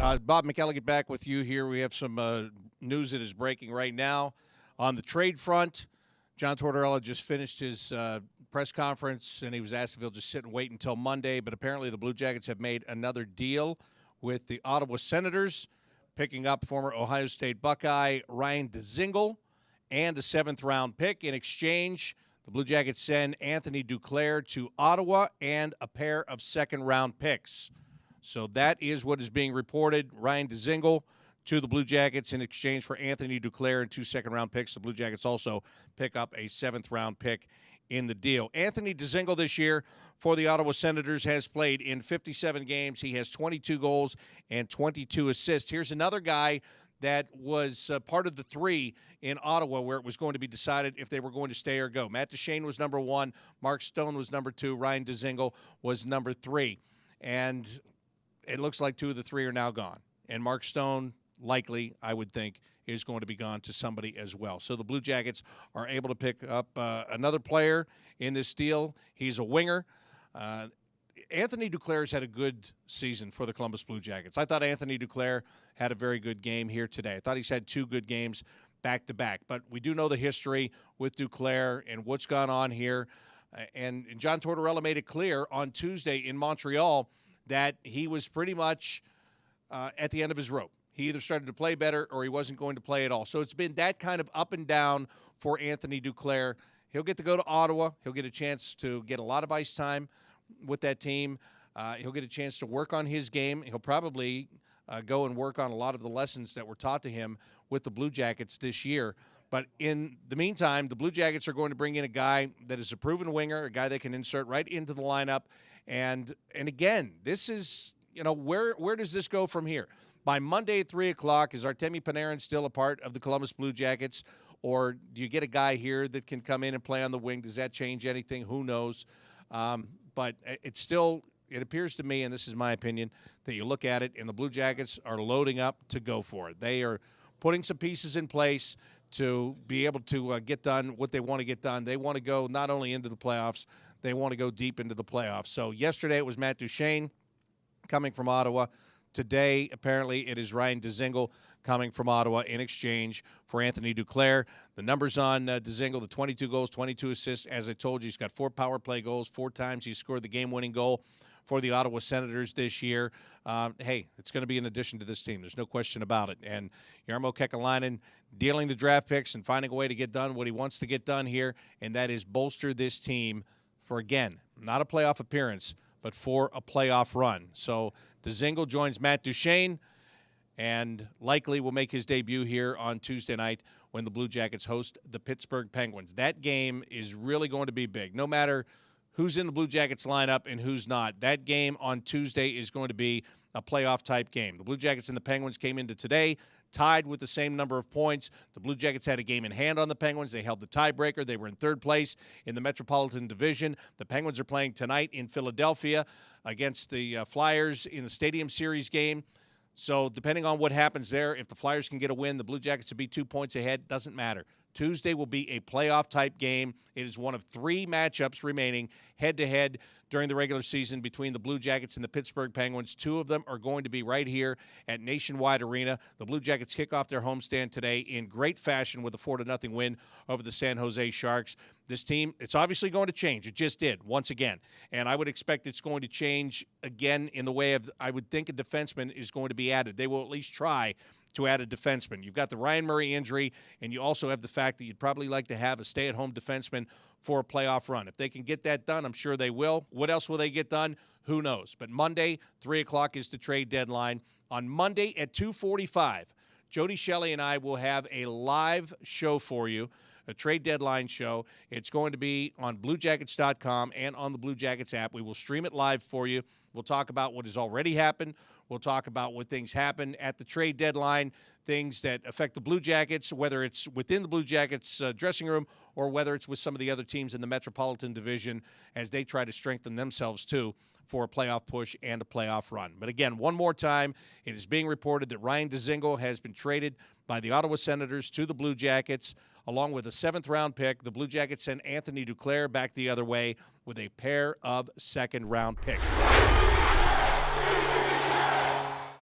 Bob McElligott back with you here. We have some news that is breaking right now. On the trade front, John Tortorella just finished his press conference, and he was asked if he'll just sit and wait until Monday. But apparently the Blue Jackets have made another deal with the Ottawa Senators, picking up former Ohio State Buckeye Ryan Dzingel and a seventh-round pick. In exchange, the Blue Jackets send Anthony Duclair to Ottawa and a pair of second-round picks. So that is what is being reported. Ryan Dzingel to the Blue Jackets in exchange for Anthony Duclair and 2 second-round picks. The Blue Jackets also pick up a seventh-round pick in the deal. Anthony Dzingel this year for the Ottawa Senators has played in 57 games. He has 22 goals and 22 assists. Here's another guy that was part of the three in Ottawa where it was going to be decided if they were going to stay or go. Matt Duchene was number 1. Mark Stone was number 2. Ryan Dzingel was number 3. And it looks like 2 of the 3 are now gone. And Mark Stone, likely, I would think, is going to be gone to somebody as well. So the Blue Jackets are able to pick up another player in this deal. He's a winger. Anthony Duclair's had a good season for the Columbus Blue Jackets. I thought Anthony Duclair had a very good game here today. I thought he's had 2 good games back-to-back. But we do know the history with Duclair and what's gone on here. And John Tortorella made it clear on Tuesday in Montreal that he was pretty much at the end of his rope. He either started to play better or he wasn't going to play at all. So it's been that kind of up and down for Anthony Duclair. He'll get to go to Ottawa. He'll get a chance to get a lot of ice time with that team. He'll get a chance to work on his game. He'll probably go and work on a lot of the lessons that were taught to him with the Blue Jackets this year. But in the meantime, the Blue Jackets are going to bring in a guy that is a proven winger, a guy they can insert right into the lineup. And again, this is, where does this go from here? By Monday at 3 o'clock, is Artemi Panarin still a part of the Columbus Blue Jackets? Or do you get a guy here that can come in and play on the wing? Does that change anything? Who knows? But it appears to me, and this is my opinion, that you look at it and the Blue Jackets are loading up to go for it. They are putting some pieces in place to be able to get done what they want to get done. They want to go not only into the playoffs, they want to go deep into the playoffs. So yesterday it was Matt Duchene coming from Ottawa. Today, apparently, it is Ryan Dzingel coming from Ottawa in exchange for Anthony Duclair. The numbers on Dzingel, the 22 goals, 22 assists. As I told you, he's got 4 power play goals. 4 times he scored the game-winning goal for the Ottawa Senators this year. Hey, it's going to be an addition to this team. There's no question about it. And Jarmo Kekalainen dealing the draft picks and finding a way to get done what he wants to get done here, and that is bolster this team for, again, not a playoff appearance, but for a playoff run. So Dzingel joins Matt Duchene and likely will make his debut here on Tuesday night when the Blue Jackets host the Pittsburgh Penguins. That game is really going to be big. No matter who's in the Blue Jackets lineup and who's not, that game on Tuesday is going to be a playoff-type game. The Blue Jackets and the Penguins came into today tied with the same number of points. The Blue Jackets had a game in hand on the Penguins. They held the tiebreaker. They were in 3rd place in the Metropolitan Division. The Penguins are playing tonight in Philadelphia against the Flyers in the Stadium Series game. So depending on what happens there, if the Flyers can get a win, the Blue Jackets will be 2 points ahead. Doesn't matter. Tuesday will be a playoff-type game. It is one of 3 matchups remaining head-to-head during the regular season between the Blue Jackets and the Pittsburgh Penguins. 2 of them are going to be right here at Nationwide Arena. The Blue Jackets kick off their homestand today in great fashion with a 4-0 win over the San Jose Sharks. This team, it's obviously going to change. It just did, once again. And I would expect it's going to change again in the way of, I would think a defenseman is going to be added. They will at least try to add a defenseman. You've got the Ryan Murray injury, and you also have the fact that you'd probably like to have a stay-at-home defenseman for a playoff run. If they can get that done, I'm sure they will. What else will they get done? Who knows? But Monday, 3 o'clock is the trade deadline. On Monday at 2:45, Jody Shelley and I will have a live show for you, a trade deadline show. It's going to be on BlueJackets.com and on the Blue Jackets app. We will stream it live for you. We'll talk about what has already happened. We'll talk about what things happen at the trade deadline, things that affect the Blue Jackets, whether it's within the Blue Jackets dressing room or whether it's with some of the other teams in the Metropolitan Division as they try to strengthen themselves, too, for a playoff push and a playoff run. But again, one more time, it is being reported that Ryan Dzingel has been traded by the Ottawa Senators to the Blue Jackets, along with a 7th-round pick. The Blue Jackets send Anthony Duclair back the other way with a pair of second-round picks.